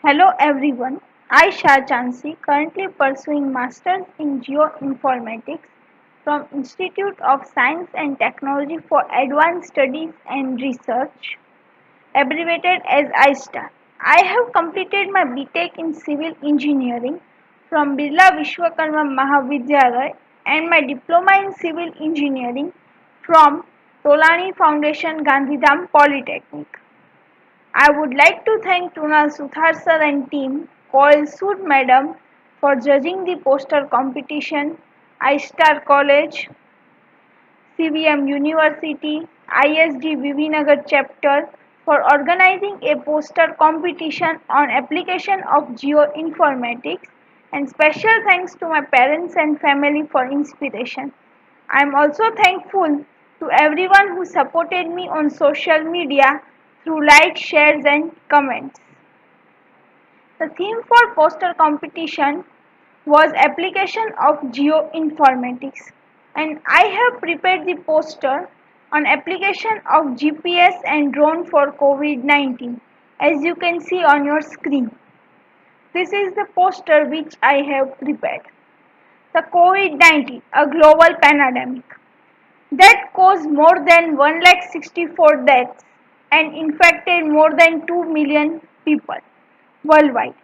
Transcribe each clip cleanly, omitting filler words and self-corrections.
Hello everyone, I Shah Chansi, currently pursuing Masters in Geoinformatics from Institute of Science and Technology for Advanced Studies and Research, abbreviated as ISTAR. I have completed my BTech in Civil Engineering from Birla Vishwakarma Mahavidyalaya and my Diploma in Civil Engineering from Tolani Foundation Gandhidham Polytechnic. I would like to thank Tunal Suthar sir and team, Koil Sood madam for judging the poster competition, iStar College, CVM University, ISD Vivinagar chapter for organizing a poster competition on application of geoinformatics, and special thanks to my parents and family for inspiration. I am also thankful to everyone who supported me on social media through likes, shares and comments. The theme for poster competition was application of geoinformatics, and I have prepared the poster on application of GPS and drone for COVID-19 as you can see on your screen. This is the poster which I have prepared. The COVID-19, a global pandemic that caused more than 1,64 deaths and infected more than 2 million people worldwide.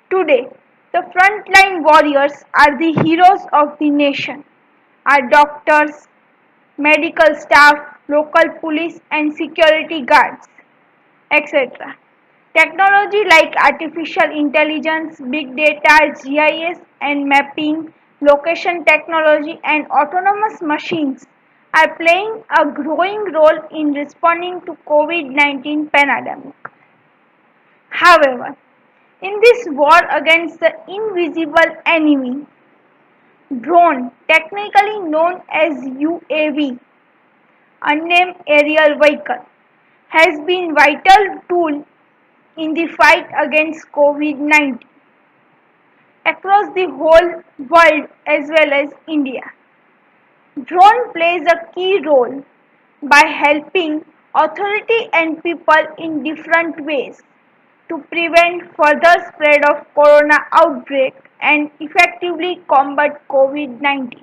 Today, the frontline warriors are the heroes of the nation. Our doctors, medical staff, local police and security guards, etc. Technology like artificial intelligence, big data, GIS and mapping, location technology and autonomous machines are playing a growing role in responding to COVID-19 pandemic. However, in this war against the invisible enemy, drone, technically known as UAV, unnamed aerial vehicle, has been vital tool in the fight against COVID-19 across the whole world as well as India. Drone plays a key role by helping authority and people in different ways to prevent further spread of corona outbreak and effectively combat COVID-19.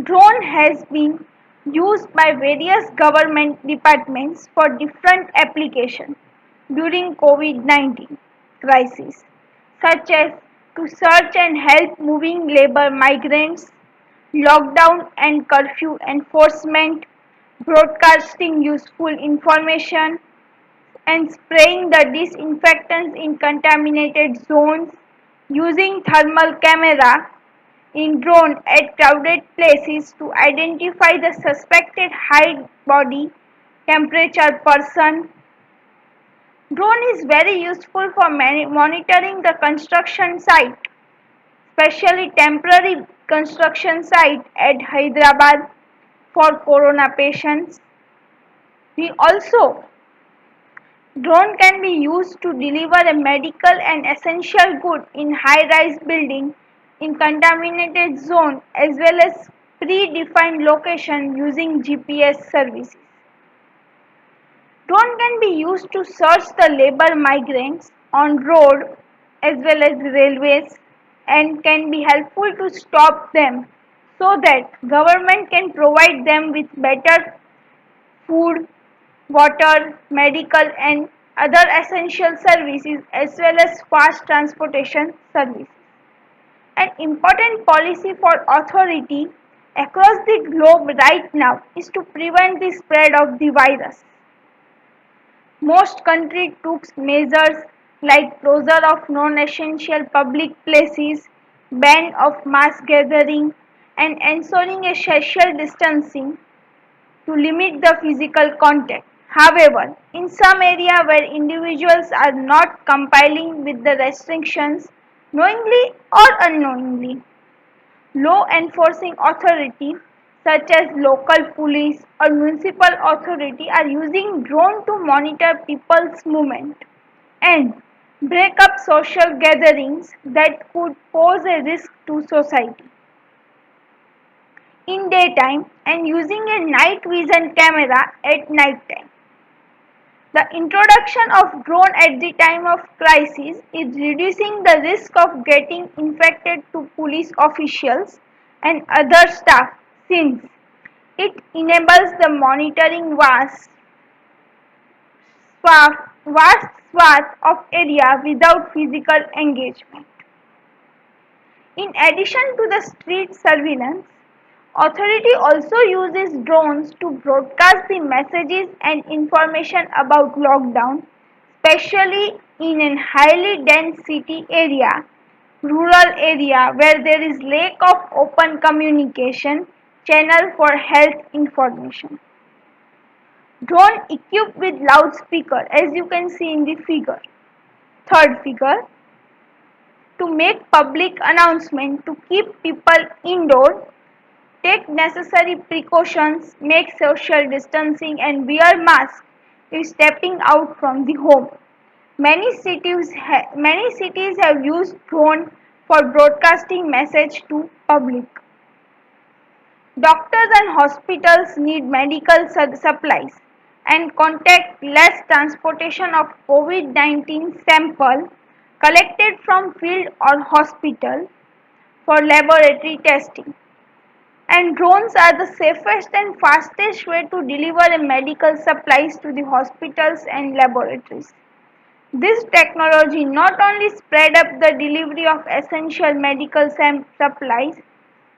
Drone has been used by various government departments for different applications during COVID-19 crisis, such as to search and help moving labor migrants, lockdown and curfew enforcement, broadcasting useful information, and spraying the disinfectants in contaminated zones, using thermal camera in drone at crowded places to identify the suspected high body temperature person. Drone is very useful for monitoring the construction site, especially temporary construction site at Hyderabad for corona patients. We also Drone can be used to deliver a medical and essential good in high-rise building in contaminated zone as well as predefined location using GPS services. Drone can be used to search the labor migrants on road as well as railways and can be helpful to stop them so that government can provide them with better food, water, medical and other essential services as well as fast transportation services. An important policy for authority across the globe right now is to prevent the spread of the virus. Most countries took measures like closure of non-essential public places, ban of mass gathering, and ensuring a social distancing to limit the physical contact. However, in some areas where individuals are not complying with the restrictions, knowingly or unknowingly, law enforcing authority such as local police or municipal authority are using drone to monitor people's movement and break up social gatherings that could pose a risk to society in daytime and using a night vision camera at night time. The introduction of drone at the time of crisis is reducing the risk of getting infected to police officials and other staff since it enables the monitoring vast swath of area without physical engagement. In addition to the street surveillance, authority also uses drones to broadcast the messages and information about lockdown, especially in a highly dense city area, rural area where there is lack of open communication channel for health information. Drone equipped with loudspeaker as you can see in the figure. Third figure, to make public announcement to keep people indoors, take necessary precautions, make social distancing and wear masks if stepping out from the home. Many cities have used drone for broadcasting message to public. Doctors and hospitals need medical supplies and contact less transportation of COVID-19 sample collected from field or hospital for laboratory testing. And drones are the safest and fastest way to deliver medical supplies to the hospitals and laboratories. This technology not only sped up the delivery of essential medical supplies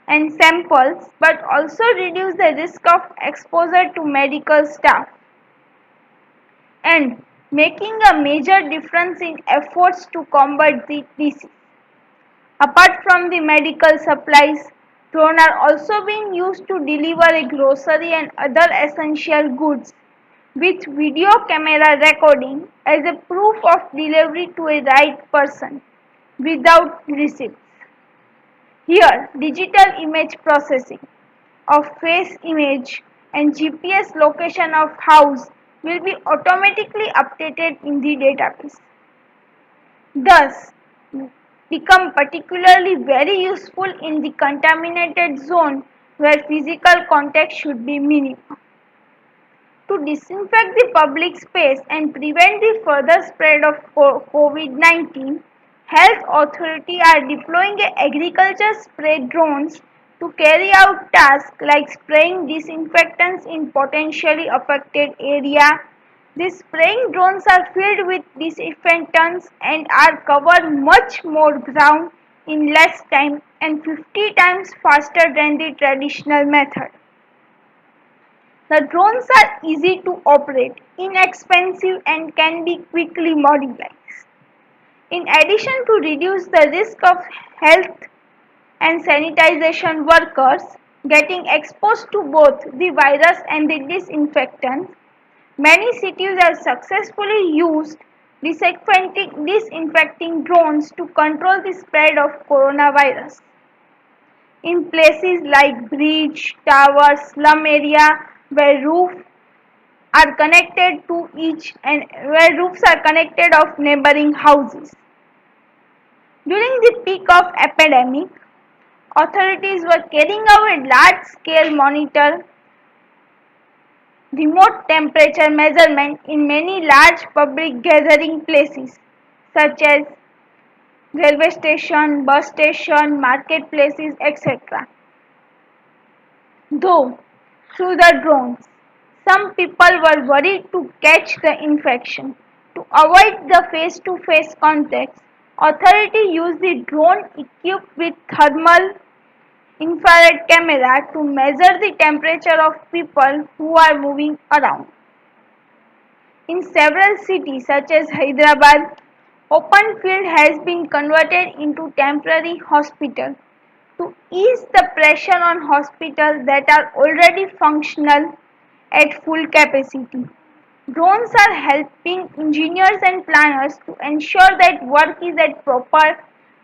and samples but also reduced the risk of exposure to medical staff and making a major difference in efforts to combat the disease. Apart from the medical supplies, drones are also being used to deliver a grocery and other essential goods with video camera recording as a proof of delivery to a right person without receipts. Here, digital image processing of face image and GPS location of house will be automatically updated in the database. Thus, become particularly very useful in the contaminated zone where physical contact should be minimum. To disinfect the public space and prevent the further spread of COVID-19, health authorities are deploying agriculture spray drones to carry out tasks like spraying disinfectants in potentially affected areas. These spraying drones are filled with disinfectants and are covered much more ground in less time and 50 times faster than the traditional method. The drones are easy to operate, inexpensive and can be quickly modified. In addition to reduce the risk of health and sanitization workers getting exposed to both the virus and the disinfectant, many cities have successfully used disinfecting drones to control the spread of coronavirus. In places like bridge, towers, slum area where roofs are connected to each and where roofs are connected of neighboring houses. During the peak of epidemic, authorities were carrying out large-scale monitor remote temperature measurement in many large public gathering places such as railway station, bus station, marketplaces, etc. Though through the drones, some people were worried to catch the infection. To avoid the face-to-face contact, authorities used the drone equipped with thermal infrared camera to measure the temperature of people who are moving around. In several cities such as Hyderabad, open field has been converted into temporary hospital to ease the pressure on hospitals that are already functional at full capacity. Drones are helping engineers and planners to ensure that work is at proper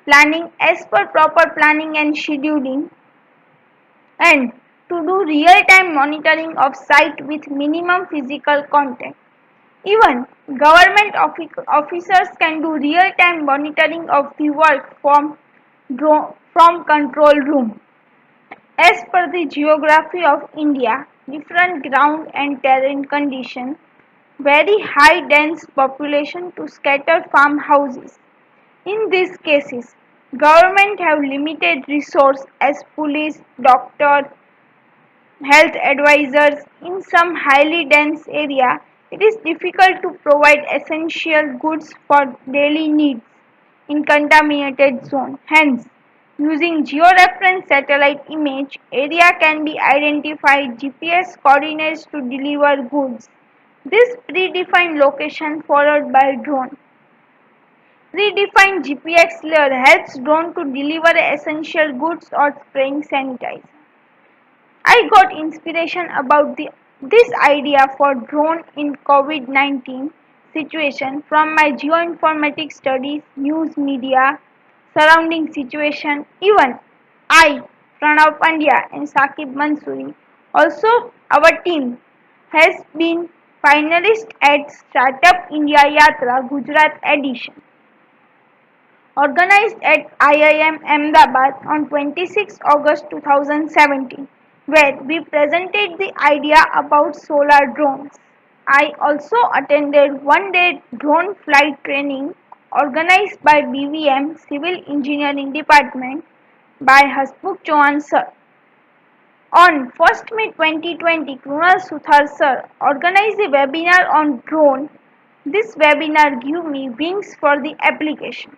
planning as per proper planning and scheduling and to do real-time monitoring of site with minimum physical contact. Even government officers can do real-time monitoring of the work from control room. As per the geography of India, different ground and terrain conditions, very high dense population to scatter farmhouses. In these cases, government have limited resource as police, doctor, health advisors. In some highly dense area, it is difficult to provide essential goods for daily needs in contaminated zone. Hence, using georeference satellite image, area can be identified GPS coordinates to deliver goods. This predefined location followed by drone. Predefined GPS layer helps drone to deliver essential goods or spraying sanitizer. I got inspiration about this idea for drone in COVID-19 situation from my geoinformatics studies, news media, surrounding situation. Even I, Pranav Pandya and Saqib Mansoori, also our team has been finalist at Startup India Yatra Gujarat edition, organized at IIM Ahmedabad on 26 August 2017, where we presented the idea about solar drones. I also attended one-day drone flight training organized by BVM Civil Engineering Department by Hasmukh Chauhan sir. On 1st May 2020, Krunal Suthar sir organized a webinar on drone. This webinar gave me wings for the application.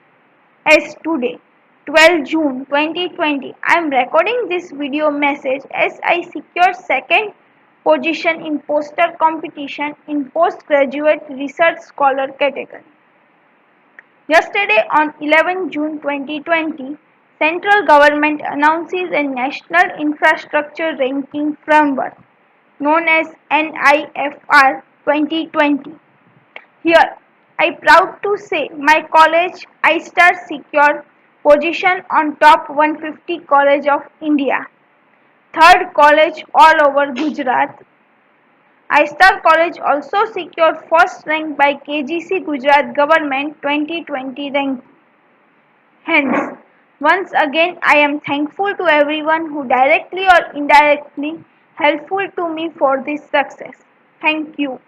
As today, 12 June 2020, I am recording this video message as I secured second position in poster competition in postgraduate research scholar category. Yesterday on 11 June 2020, central government announces a national infrastructure ranking framework known as NIFR 2020. Here, I proud to say my college iStar secured position on top 150 college of India, third college all over Gujarat. iStar College also secured first rank by KGC Gujarat Government 2020 ranking. Hence, once again I am thankful to everyone who directly or indirectly helpful to me for this success. Thank you.